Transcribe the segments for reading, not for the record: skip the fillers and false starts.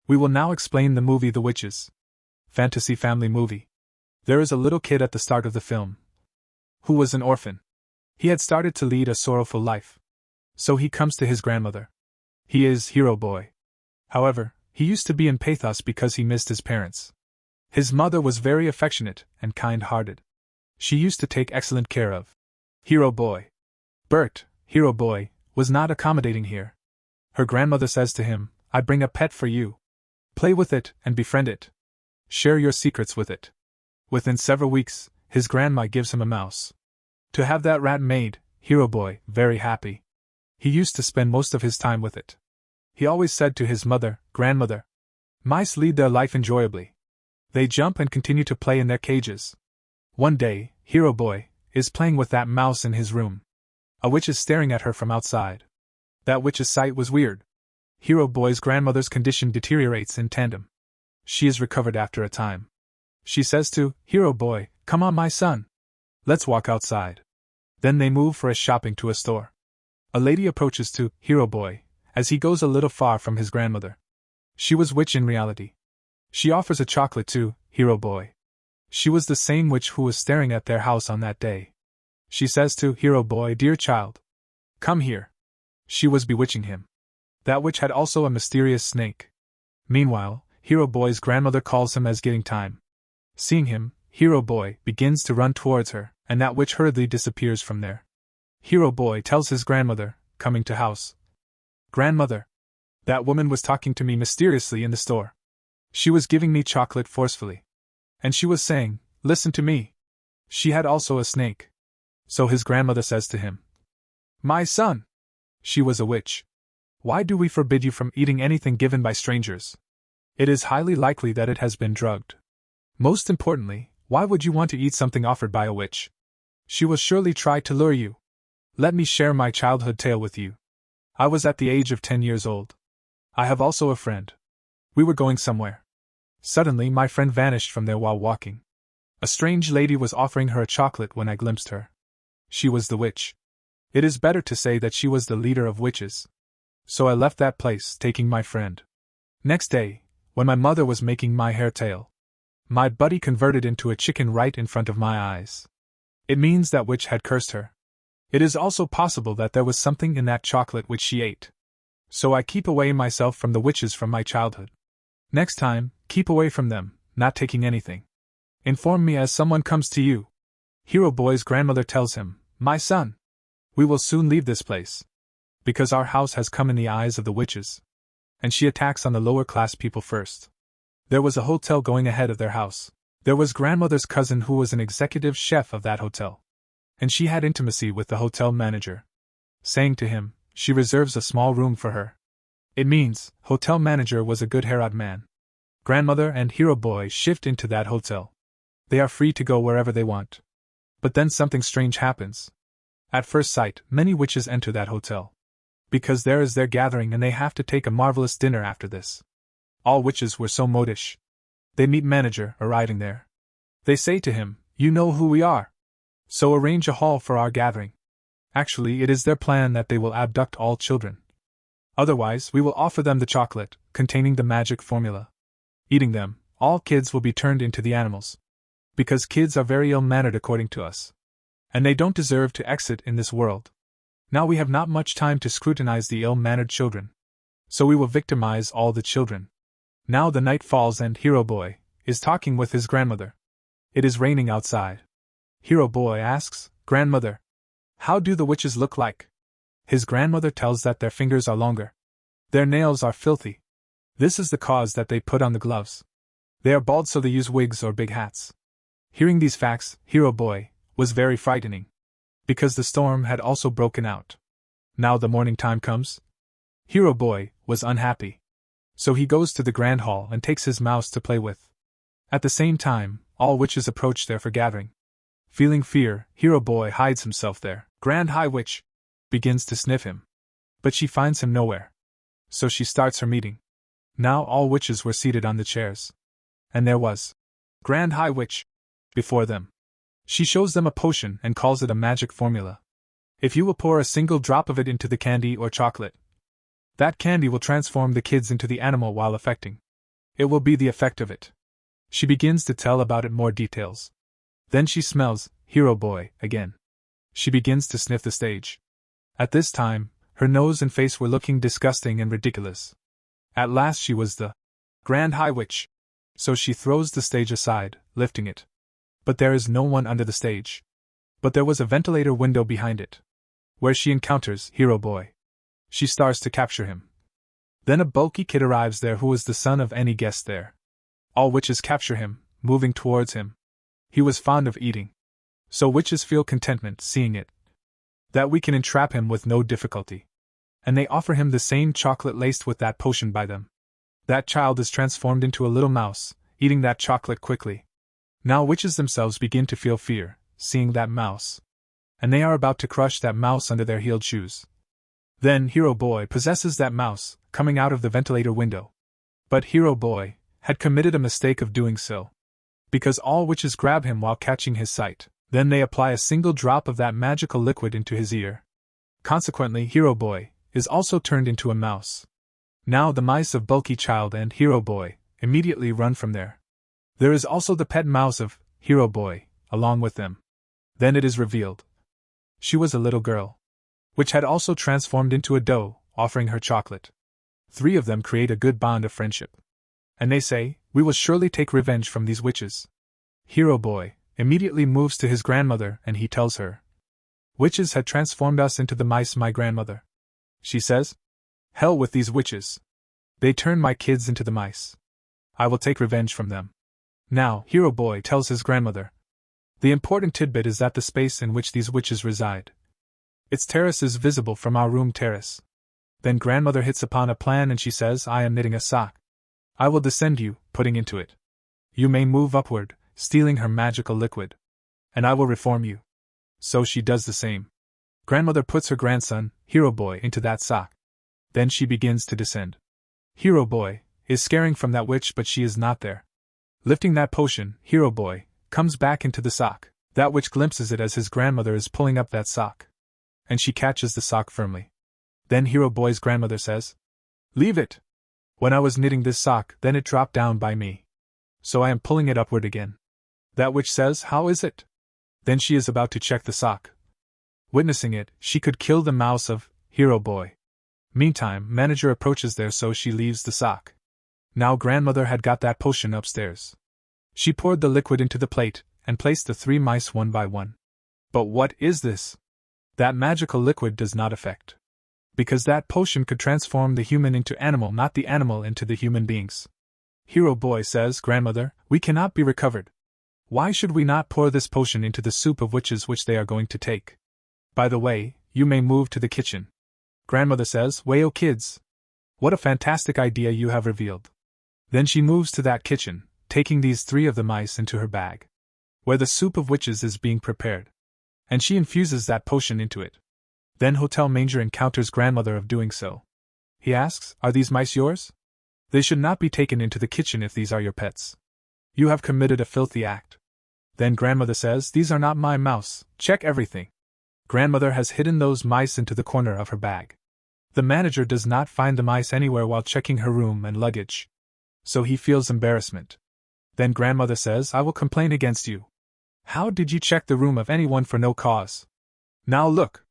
We will now explain the movie The Witches. Fantasy family movie. There is a little kid at the start of the film who was an orphan. He had started to lead a sorrowful life. So he comes to his grandmother. He is Hero Boy. However, he used to be in pathos because he missed his parents. His mother was very affectionate and kind-hearted. She used to take excellent care of Hero Boy. Bert, Hero Boy, was not accommodating here. Her grandmother says to him, "I bring a pet for you. Play with it and befriend it. Share your secrets with it." Within several weeks, his grandma gives him a mouse. To have that rat made, Hero Boy, very happy. He used to spend most of his time with it. He always said to his mother, "Grandmother, mice lead their life enjoyably. They jump and continue to play in their cages." One day, Hero Boy is playing with that mouse in his room. A witch is staring at her from outside. That witch's sight was weird. Hero Boy's grandmother's condition deteriorates in tandem. She is recovered after a time. She says to Hero Boy, "Come on, my son. Let's walk outside." Then they move for a shopping to a store. A lady approaches to Hero Boy as he goes a little far from his grandmother. She was witch in reality. She offers a chocolate to Hero Boy. She was the same witch who was staring at their house on that day. She says to Hero Boy, "Dear child, come here." She was bewitching him. That witch had also a mysterious snake. Meanwhile, Hero Boy's grandmother calls him as getting time. Seeing him, Hero Boy begins to run towards her, and that witch hurriedly disappears from there. Hero Boy tells his grandmother, coming to house, "Grandmother, that woman was talking to me mysteriously in the store. She was giving me chocolate forcefully. And she was saying, 'Listen to me.' She had also a snake." So his grandmother says to him, "My son, she was a witch. Why do we forbid you from eating anything given by strangers? It is highly likely that it has been drugged. Most importantly, why would you want to eat something offered by a witch? She will surely try to lure you. Let me share my childhood tale with you. I was at the age of 10 years old. I have also a friend. We were going somewhere. Suddenly my friend vanished from there while walking. A strange lady was offering her a chocolate when I glimpsed her. She was the witch. It is better to say that she was the leader of witches. So I left that place, taking my friend. Next day, when my mother was making my hair tail, my buddy converted into a chicken right in front of my eyes. It means that witch had cursed her. It is also possible that there was something in that chocolate which she ate. So I keep away myself from the witches from my childhood. Next time, keep away from them, not taking anything. Inform me as someone comes to you." Hero Boy's grandmother tells him, "My son, we will soon leave this place, because our house has come in the eyes of the witches." And she attacks on the lower class people first. There was a hotel going ahead of their house. There was grandmother's cousin who was an executive chef of that hotel. And she had intimacy with the hotel manager, saying to him, she reserves a small room for her. It means, hotel manager was a good-haired man. Grandmother and Hero Boy shift into that hotel. They are free to go wherever they want. But then something strange happens. At first sight, many witches enter that hotel. Because there is their gathering and they have to take a marvelous dinner after this. All witches were so modish. They meet manager arriving there. They say to him, "You know who we are. So arrange a hall for our gathering." Actually, it is their plan that they will abduct all children. Otherwise, we will offer them the chocolate, containing the magic formula. Eating them, all kids will be turned into the animals. Because kids are very ill-mannered according to us. And they don't deserve to exist in this world. Now we have not much time to scrutinize the ill-mannered children. So we will victimize all the children. Now the night falls and Hero Boy is talking with his grandmother. It is raining outside. Hero Boy asks, "Grandmother, how do the witches look like?" His grandmother tells that their fingers are longer. Their nails are filthy. This is the cause that they put on the gloves. They are bald, so they use wigs or big hats. Hearing these facts, Hero Boy was very frightening. Because the storm had also broken out. Now the morning time comes. Hero Boy was unhappy. So he goes to the grand hall and takes his mouse to play with. At the same time, all witches approach there for gathering. Feeling fear, Hero Boy hides himself there. Grand High Witch begins to sniff him. But she finds him nowhere. So she starts her meeting. Now all witches were seated on the chairs. And there was Grand High Witch before them. She shows them a potion and calls it a magic formula. If you will pour a single drop of it into the candy or chocolate, that candy will transform the kids into the animal while affecting It will be the effect of it. She begins to tell about it more details. Then she smells Hero Boy again. She begins to sniff the stage. At this time, her nose and face were looking disgusting and ridiculous. At last she was the Grand High Witch. So she throws the stage aside, lifting it. But there is no one under the stage. But there was a ventilator window behind it, where she encounters Hero Boy. She starts to capture him. Then a bulky kid arrives there who is the son of any guest there. All witches capture him, moving towards him. He was fond of eating. So witches feel contentment seeing it. That we can entrap him with no difficulty. And they offer him the same chocolate laced with that potion by them. That child is transformed into a little mouse, eating that chocolate quickly. Now witches themselves begin to feel fear, seeing that mouse. And they are about to crush that mouse under their heeled shoes. Then Hero Boy possesses that mouse, coming out of the ventilator window. But Hero Boy had committed a mistake of doing so. Because all witches grab him while catching his sight, then they apply a single drop of that magical liquid into his ear. Consequently, Hero Boy is also turned into a mouse. Now the mice of Bulky Child and Hero Boy immediately run from there. There is also the pet mouse of Hero Boy along with them. Then it is revealed. She was a little girl, which had also transformed into a doe, offering her chocolate. 3 of them create a good bond of friendship. And they say, "We will surely take revenge from these witches." Hero Boy immediately moves to his grandmother and he tells her, "Witches had transformed us into the mice, my grandmother." She says, "Hell with these witches. They turned my kids into the mice. I will take revenge from them." Now, Hero Boy tells his grandmother, "The important tidbit is that the space in which these witches reside. Its terrace is visible from our room terrace." Then grandmother hits upon a plan and she says, "I am knitting a sock. I will descend you, putting into it. You may move upward, stealing her magical liquid. And I will reform you." So she does the same. Grandmother puts her grandson, Hero Boy, into that sock. Then she begins to descend. Hero Boy is scaring from that witch, but she is not there. Lifting that potion, Hero Boy comes back into the sock. That witch glimpses it as his grandmother is pulling up that sock. And she catches the sock firmly. Then Hero Boy's grandmother says, "Leave it. When I was knitting this sock, then it dropped down by me. So I am pulling it upward again." That witch says, "How is it?" Then she is about to check the sock. Witnessing it, she could kill the mouse of Hero Boy. Meantime, manager approaches there, so she leaves the sock. Now grandmother had got that potion upstairs. She poured the liquid into the plate, and placed the 3 mice one by one. But what is this? That magical liquid does not affect. Because that potion could transform the human into animal, not the animal into the human beings. Hero Boy says, "Grandmother, we cannot be recovered. Why should we not pour this potion into the soup of witches which they are going to take? By the way, you may move to the kitchen." Grandmother says, "Wayo kids! What a fantastic idea you have revealed." Then she moves to that kitchen, taking these 3 of the mice into her bag, where the soup of witches is being prepared. And she infuses that potion into it. Then Hotel Manger encounters grandmother of doing so. He asks, "Are these mice yours? They should not be taken into the kitchen if these are your pets. You have committed a filthy act." Then grandmother says, "These are not my mouse, check everything." Grandmother has hidden those mice into the corner of her bag. The manager does not find the mice anywhere while checking her room and luggage. So he feels embarrassment. Then grandmother says, "I will complain against you. How did you check the room of anyone for no cause? Now look.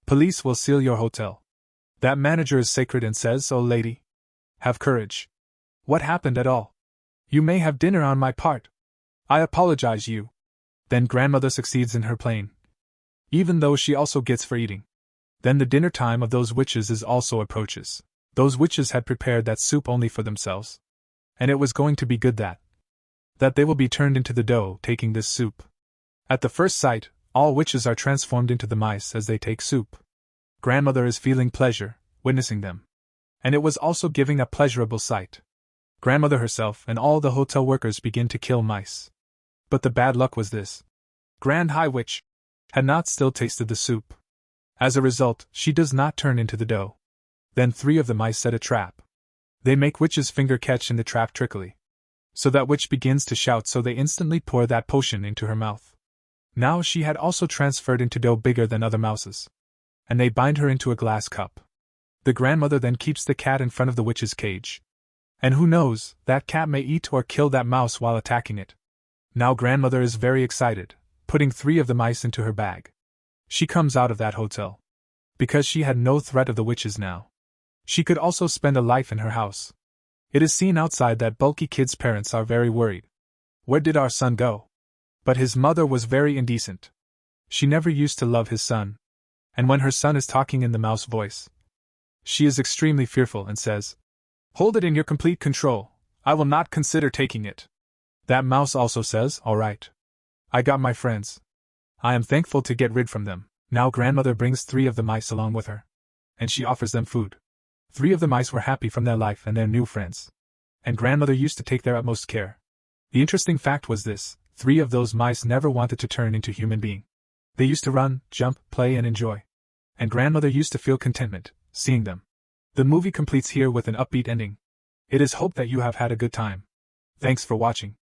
Police will seal your hotel." That manager is sacred and says, "Oh lady, have courage. What happened at all? You may have dinner on my part. I apologize you." Then grandmother succeeds in her plan, even though she also gets for eating. Then the dinner time of those witches is also approaches. Those witches had prepared that soup only for themselves. And it was going to be good that they will be turned into the dough taking this soup. At the first sight, all witches are transformed into the mice as they take soup. Grandmother is feeling pleasure, witnessing them. And it was also giving a pleasurable sight. Grandmother herself and all the hotel workers begin to kill mice. But the bad luck was this. Grand High Witch had not still tasted the soup. As a result, she does not turn into the dough. Then 3 of the mice set a trap. They make witch's finger catch in the trap trickily. So that witch begins to shout, so they instantly pour that potion into her mouth. Now she had also transferred into dough bigger than other mouses. And they bind her into a glass cup. The grandmother then keeps the cat in front of the witch's cage. And who knows, that cat may eat or kill that mouse while attacking it. Now grandmother is very excited, putting 3 of the mice into her bag. She comes out of that hotel. Because she had no threat of the witches now. She could also spend a life in her house. It is seen outside that bulky kid's parents are very worried. Where did our son go? But his mother was very indecent. She never used to love his son. And when her son is talking in the mouse voice, she is extremely fearful and says, "Hold it in your complete control, I will not consider taking it." That mouse also says, "All right. I got my friends. I am thankful to get rid from them." Now grandmother brings 3 of the mice along with her. And she offers them food. 3 of the mice were happy from their life and their new friends. And grandmother used to take their utmost care. The interesting fact was this: 3 of those mice never wanted to turn into human being. They used to run, jump, play and enjoy. And grandmother used to feel contentment, seeing them. The movie completes here with an upbeat ending. It is hoped that you have had a good time. Thanks for watching.